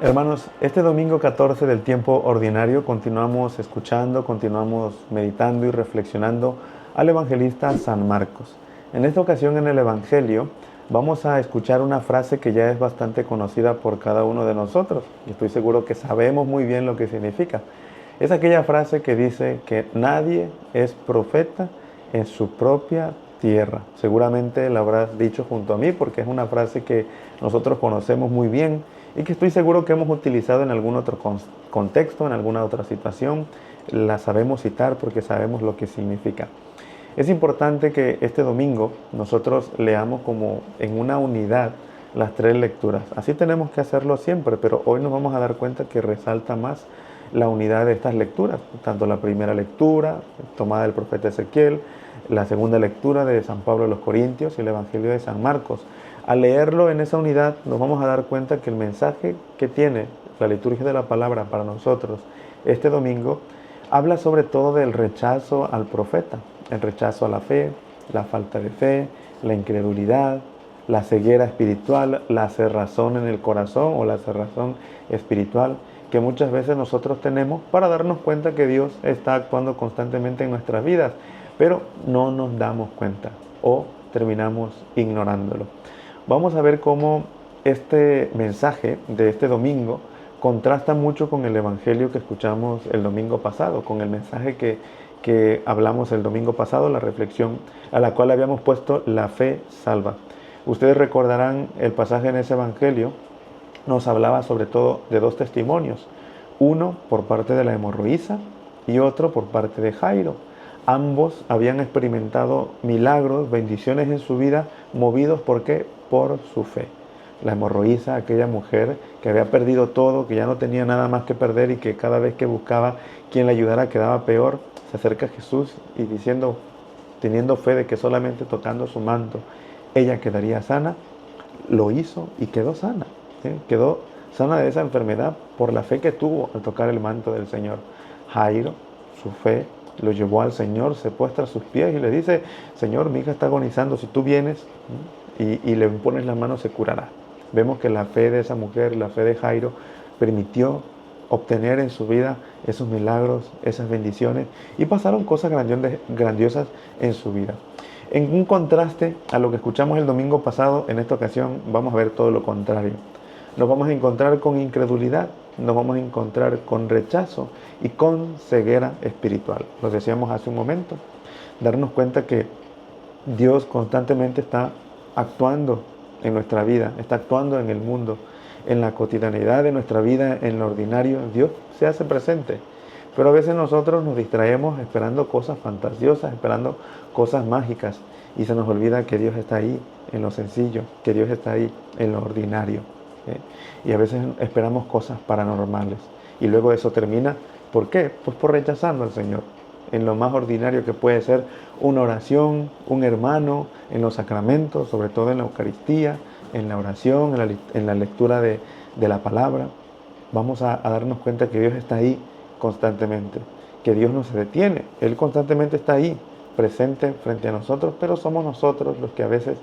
Hermanos, este domingo 14 del tiempo ordinario continuamos escuchando, continuamos meditando y reflexionando al evangelista San Marcos. En esta ocasión en el Evangelio vamos a escuchar una frase que ya es bastante conocida por cada uno de nosotros y estoy seguro que sabemos muy bien lo que significa. Es aquella frase que dice que nadie es profeta en su propia tierra. Seguramente la habrás dicho junto a mí porque es una frase que nosotros conocemos muy bien y que estoy seguro que hemos utilizado en algún otro contexto, en alguna otra situación. La sabemos citar porque sabemos lo que significa. Es importante que este domingo nosotros leamos como en una unidad las tres lecturas. Así tenemos que hacerlo siempre, pero hoy nos vamos a dar cuenta que resalta más la unidad de estas lecturas, tanto la primera lectura tomada del profeta Ezequiel, la segunda lectura de San Pablo de los Corintios y el Evangelio de San Marcos. Al leerlo en esa unidad nos vamos a dar cuenta que el mensaje que tiene la liturgia de la palabra para nosotros este domingo habla sobre todo del rechazo al profeta, el rechazo a la fe, la falta de fe, la incredulidad, la ceguera espiritual, la cerrazón en el corazón o la cerrazón espiritual que muchas veces nosotros tenemos para darnos cuenta que Dios está actuando constantemente en nuestras vidas, pero no nos damos cuenta o terminamos ignorándolo. Vamos a ver cómo este mensaje de este domingo contrasta mucho con el evangelio que escuchamos el domingo pasado, con el mensaje que hablamos el domingo pasado, la reflexión a la cual habíamos puesto la fe salva. Ustedes recordarán el pasaje en ese evangelio, nos hablaba sobre todo de dos testimonios, uno por parte de la hemorroísa y otro por parte de Jairo. Ambos habían experimentado milagros, bendiciones en su vida, movidos ¿por qué? Por su fe. La hemorroísa, aquella mujer que había perdido todo, que ya no tenía nada más que perder y que cada vez que buscaba quien la ayudara quedaba peor, se acerca a Jesús y diciendo, teniendo fe de que solamente tocando su manto ella quedaría sana, lo hizo y quedó sana. Quedó sana de esa enfermedad por la fe que tuvo al tocar el manto del Señor. Jairo, su fe lo llevó al Señor, se postra a sus pies y le dice, Señor, mi hija está agonizando, si tú vienes y le pones las manos se curará. Vemos que la fe de esa mujer, la fe de Jairo, permitió obtener en su vida esos milagros, esas bendiciones, y pasaron cosas grandiosas en su vida. En un contraste a lo que escuchamos el domingo pasado, en esta ocasión vamos a ver todo lo contrario. Nos vamos a encontrar con incredulidad, nos vamos a encontrar con rechazo y con ceguera espiritual. Lo decíamos hace un momento, darnos cuenta que Dios constantemente está actuando en nuestra vida, está actuando en el mundo, en la cotidianidad de nuestra vida, en lo ordinario. Dios se hace presente, pero a veces nosotros nos distraemos esperando cosas fantasiosas, esperando cosas mágicas y se nos olvida que Dios está ahí en lo sencillo, que Dios está ahí en lo ordinario. Y a veces esperamos cosas paranormales y luego eso termina, ¿por qué? Pues por rechazando al Señor en lo más ordinario que puede ser una oración, un hermano, en los sacramentos, sobre todo en la Eucaristía, en la oración, en la lectura de la palabra. Vamos a darnos cuenta que Dios está ahí constantemente, que Dios no se detiene, Él constantemente está ahí, presente frente a nosotros, pero somos nosotros los que a veces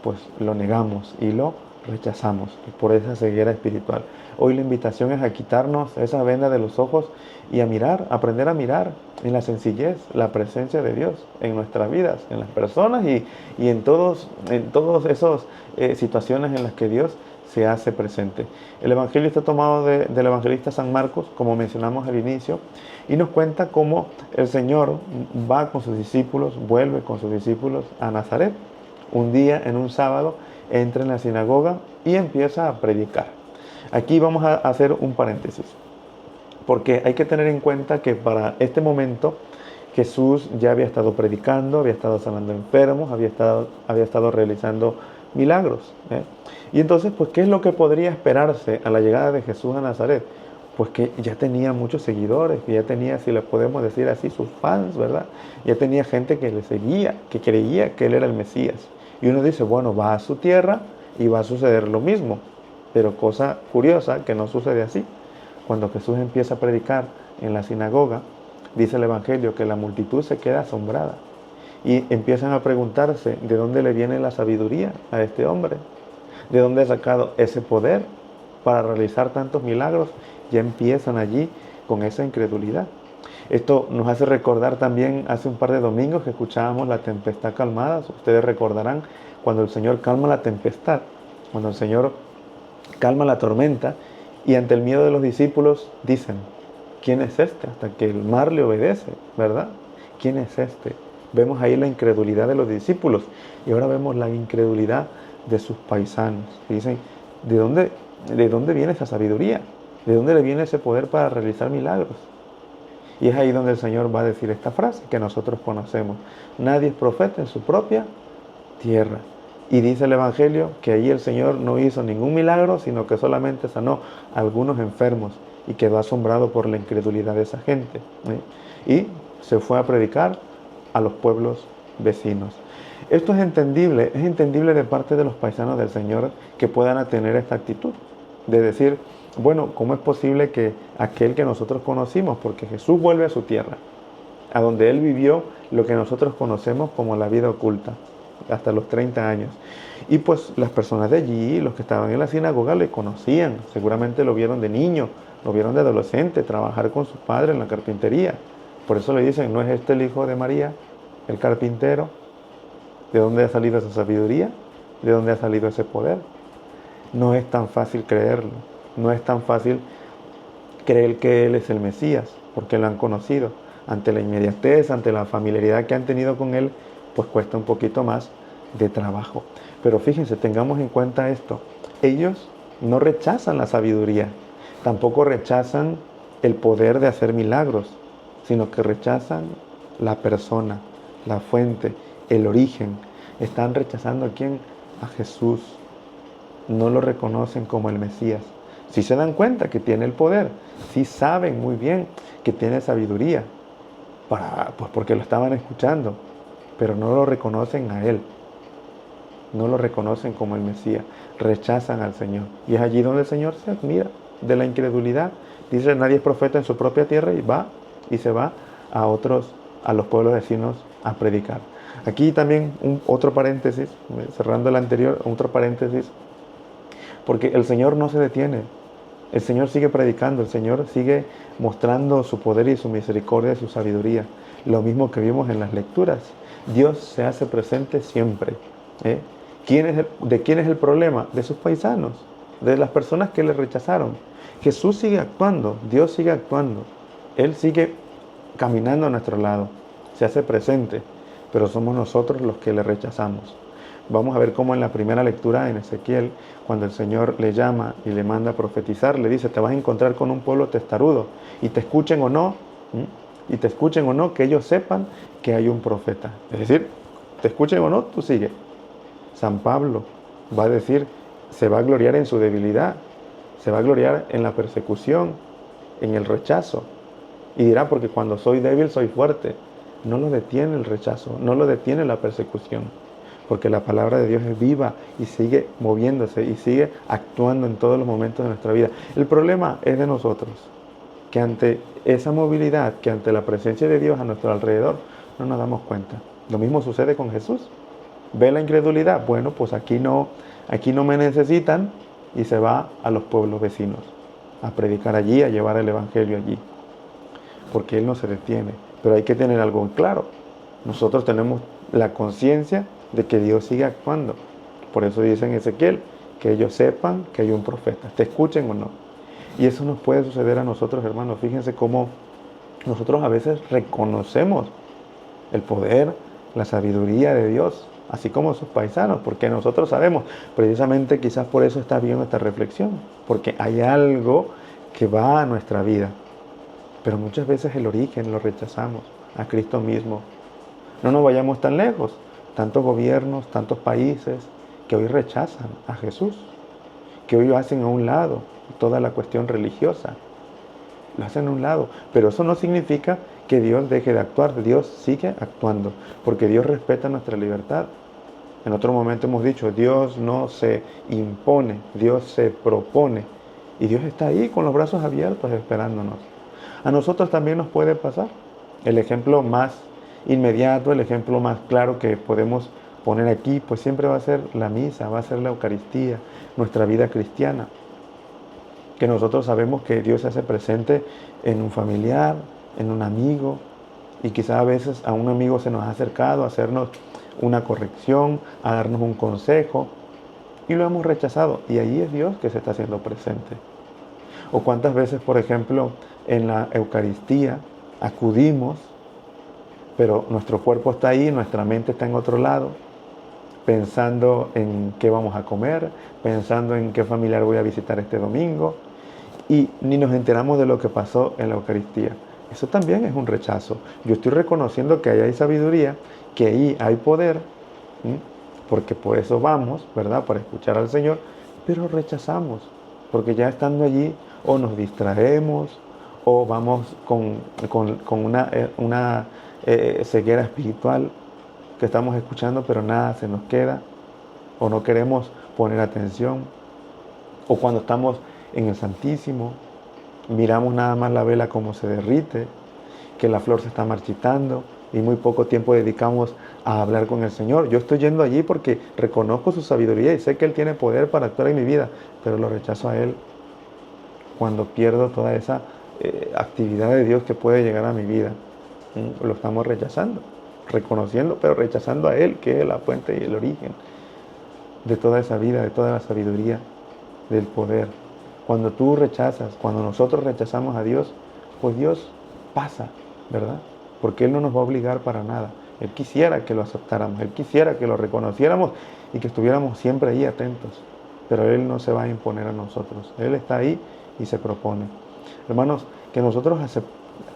pues lo negamos y lo rechazamos por esa ceguera espiritual. Hoy la invitación es a quitarnos esa venda de los ojos y a mirar, aprender a mirar en la sencillez, la presencia de Dios en nuestras vidas, en las personas y en todas esas situaciones en las que Dios se hace presente. El Evangelio está tomado del evangelista San Marcos, como mencionamos al inicio, y nos cuenta cómo el Señor va con sus discípulos, vuelve con sus discípulos a Nazaret. Un día, en un sábado, entra en la sinagoga y empieza a predicar. Aquí vamos a hacer un paréntesis, porque hay que tener en cuenta que para este momento Jesús ya había estado predicando, había estado sanando enfermos, había estado realizando milagros. Y entonces, pues, ¿qué es lo que podría esperarse a la llegada de Jesús a Nazaret? Pues que ya tenía muchos seguidores, que ya tenía, si le podemos decir así, sus fans, ¿verdad? Ya tenía gente que le seguía, que creía que él era el Mesías. Y uno dice, bueno, va a su tierra y va a suceder lo mismo. Pero cosa curiosa, que no sucede así. Cuando Jesús empieza a predicar en la sinagoga, dice el Evangelio que la multitud se queda asombrada y empiezan a preguntarse de dónde le viene la sabiduría a este hombre, de dónde ha sacado ese poder, para realizar tantos milagros, ya empiezan allí con esa incredulidad. Esto nos hace recordar también hace un par de domingos que escuchábamos la tempestad calmada. Ustedes recordarán cuando el Señor calma la tempestad, cuando el Señor calma la tormenta, y ante el miedo de los discípulos dicen: ¿quién es este? Hasta que el mar le obedece, ¿verdad? ¿Quién es este? Vemos ahí la incredulidad de los discípulos y ahora vemos la incredulidad de sus paisanos. Y dicen: ¿de dónde viene esa sabiduría? ¿De dónde le viene ese poder para realizar milagros? Y es ahí donde el Señor va a decir esta frase que nosotros conocemos: nadie es profeta en su propia tierra. Y dice el Evangelio que ahí el Señor no hizo ningún milagro, sino que solamente sanó a algunos enfermos y quedó asombrado por la incredulidad de esa gente. Y se fue a predicar a los pueblos vecinos. Esto es entendible de parte de los paisanos del Señor que puedan tener esta actitud de decir: bueno, ¿cómo es posible que aquel que nosotros conocimos, porque Jesús vuelve a su tierra, a donde Él vivió lo que nosotros conocemos como la vida oculta, hasta los 30 años. Y pues las personas de allí, los que estaban en la sinagoga, le conocían, seguramente lo vieron de niño, lo vieron de adolescente, trabajar con sus padres en la carpintería. Por eso le dicen: ¿no es este el hijo de María, el carpintero? ¿De dónde ha salido esa sabiduría? ¿De dónde ha salido ese poder? No es tan fácil creerlo, no es tan fácil creer que Él es el Mesías, porque lo han conocido. Ante la inmediatez, ante la familiaridad que han tenido con Él, pues cuesta un poquito más de trabajo. Pero fíjense, tengamos en cuenta esto: ellos no rechazan la sabiduría, tampoco rechazan el poder de hacer milagros, sino que rechazan la persona, la fuente, el origen. Están rechazando ¿a quién? A Jesús. No lo reconocen como el Mesías. Sí se dan cuenta que tiene el poder, sí saben muy bien que tiene sabiduría, pues porque lo estaban escuchando, pero no lo reconocen a Él, no lo reconocen como el Mesías, rechazan al Señor. Y es allí donde el Señor se admira de la incredulidad. Dice: nadie es profeta en su propia tierra, y se va a los pueblos vecinos a predicar. Aquí también otro paréntesis, cerrando el anterior, otro paréntesis, porque el Señor no se detiene. El Señor sigue predicando, el Señor sigue mostrando su poder y su misericordia y su sabiduría. Lo mismo que vimos en las lecturas. Dios se hace presente siempre. ¿De quién es el problema? De sus paisanos, de las personas que le rechazaron. Jesús sigue actuando, Dios sigue actuando. Él sigue caminando a nuestro lado, se hace presente, pero somos nosotros los que le rechazamos. Vamos a ver cómo en la primera lectura en Ezequiel, cuando el Señor le llama y le manda a profetizar, le dice: te vas a encontrar con un pueblo testarudo, y te escuchen o no, que ellos sepan que hay un profeta. Es decir, te escuchen o no, tú sigue. San Pablo va a decir, se va a gloriar en su debilidad, se va a gloriar en la persecución, en el rechazo, y dirá: porque cuando soy débil soy fuerte. No lo detiene el rechazo, no lo detiene la persecución, porque la palabra de Dios es viva y sigue moviéndose y sigue actuando en todos los momentos de nuestra vida. El problema es de nosotros, que ante esa movilidad, que ante la presencia de Dios a nuestro alrededor, no nos damos cuenta. Lo mismo sucede con Jesús. ¿Ve la incredulidad? Bueno, pues aquí no me necesitan, y se va a los pueblos vecinos a predicar allí, a llevar el Evangelio allí, porque Él no se detiene. Pero hay que tener algo en claro: nosotros tenemos la conciencia de que Dios sigue actuando. Por eso dice en Ezequiel: que ellos sepan que hay un profeta, te escuchen o no. Y eso nos puede suceder a nosotros, hermanos. Fíjense cómo nosotros a veces reconocemos el poder, la sabiduría de Dios, así como sus paisanos, porque nosotros sabemos, precisamente quizás por eso está bien esta reflexión, porque hay algo que va a nuestra vida. Pero muchas veces el origen lo rechazamos, a Cristo mismo. No nos vayamos tan lejos. Tantos gobiernos, tantos países que hoy rechazan a Jesús, que hoy lo hacen a un lado, toda la cuestión religiosa, lo hacen a un lado. Pero eso no significa que Dios deje de actuar. Dios sigue actuando, porque Dios respeta nuestra libertad. En otro momento hemos dicho: Dios no se impone, Dios se propone. Y Dios está ahí con los brazos abiertos esperándonos. A nosotros también nos puede pasar. El ejemplo más inmediato, el ejemplo más claro que podemos poner aquí, pues siempre va a ser la misa, va a ser la Eucaristía, nuestra vida cristiana. que nosotros sabemos que Dios se hace presente en un familiar, en un amigo, y quizá a veces a un amigo se nos ha acercado a hacernos una corrección, a darnos un consejo, y lo hemos rechazado, y ahí es Dios que se está haciendo presente. O cuántas veces, por ejemplo, en la Eucaristía acudimos, pero nuestro cuerpo está ahí, nuestra mente está en otro lado, pensando en qué vamos a comer, pensando en qué familiar voy a visitar este domingo, y ni nos enteramos de lo que pasó en la Eucaristía. Eso también es un rechazo. Yo estoy reconociendo que ahí hay sabiduría, que ahí hay poder, ¿sí? Porque por eso vamos, ¿verdad? Para escuchar al Señor, pero rechazamos, porque ya estando allí o nos distraemos o vamos con una ceguera espiritual que estamos escuchando, pero nada se nos queda, o no queremos poner atención, o cuando estamos en el Santísimo, miramos nada más la vela como se derrite, que la flor se está marchitando y muy poco tiempo dedicamos a hablar con el Señor. Yo estoy yendo allí porque reconozco su sabiduría y sé que Él tiene poder para actuar en mi vida, pero lo rechazo a Él cuando pierdo toda esa actividad de Dios que puede llegar a mi vida. Lo estamos rechazando, reconociendo, pero rechazando a Él, que es la fuente y el origen de toda esa vida, de toda la sabiduría, del poder. Cuando tú rechazas, cuando nosotros rechazamos a Dios, pues Dios pasa, ¿verdad? Porque Él no nos va a obligar para nada. Él quisiera que lo aceptáramos, Él quisiera que lo reconociéramos y que estuviéramos siempre ahí atentos. Pero Él no se va a imponer a nosotros. Él está ahí y se propone. Hermanos, que nosotros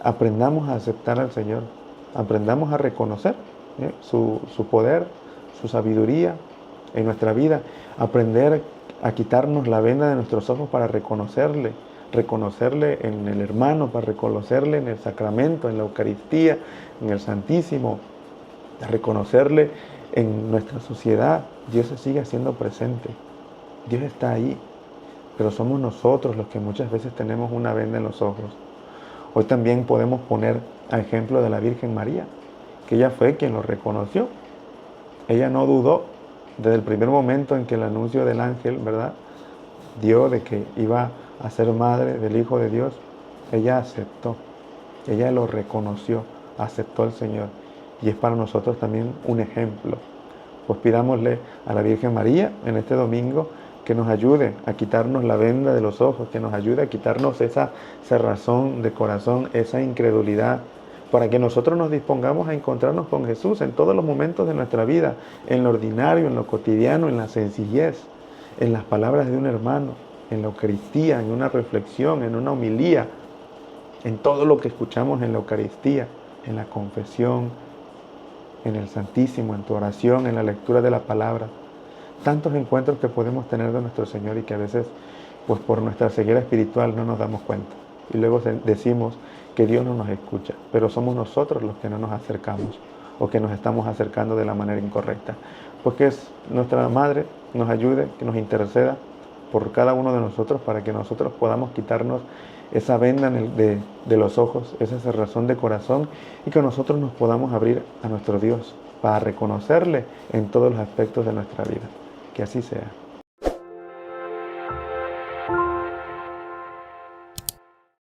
aprendamos a aceptar al Señor, aprendamos a reconocer su poder, su sabiduría en nuestra vida, aprender a quitarnos la venda de nuestros ojos para reconocerle en el hermano, para reconocerle en el sacramento, en la Eucaristía, en el Santísimo, reconocerle en nuestra sociedad. Dios se sigue haciendo presente, Dios está ahí, pero somos nosotros los que muchas veces tenemos una venda en los ojos. Hoy también podemos poner a ejemplo de la Virgen María, que ella fue quien lo reconoció. Ella no dudó desde el primer momento en que el anuncio del ángel, ¿verdad?, dio de que iba a ser madre del Hijo de Dios. Ella aceptó, ella lo reconoció, aceptó al Señor. Y es para nosotros también un ejemplo. Pues pidámosle a la Virgen María en este domingo que nos ayude a quitarnos la venda de los ojos, que nos ayude a quitarnos esa cerrazón de corazón, esa incredulidad, para que nosotros nos dispongamos a encontrarnos con Jesús en todos los momentos de nuestra vida, en lo ordinario, en lo cotidiano, en la sencillez, en las palabras de un hermano, en la Eucaristía, en una reflexión, en una homilía, en todo lo que escuchamos en la Eucaristía, en la confesión, en el Santísimo, en tu oración, en la lectura de la palabra. Tantos encuentros que podemos tener de nuestro Señor y que a veces, pues por nuestra ceguera espiritual no nos damos cuenta. Y luego decimos que Dios no nos escucha, pero somos nosotros los que no nos acercamos o que nos estamos acercando de la manera incorrecta. Pues que es nuestra Madre nos ayude, que nos interceda por cada uno de nosotros para que nosotros podamos quitarnos esa venda de los ojos, esa cerrazón de corazón, y que nosotros nos podamos abrir a nuestro Dios para reconocerle en todos los aspectos de nuestra vida. Que así sea.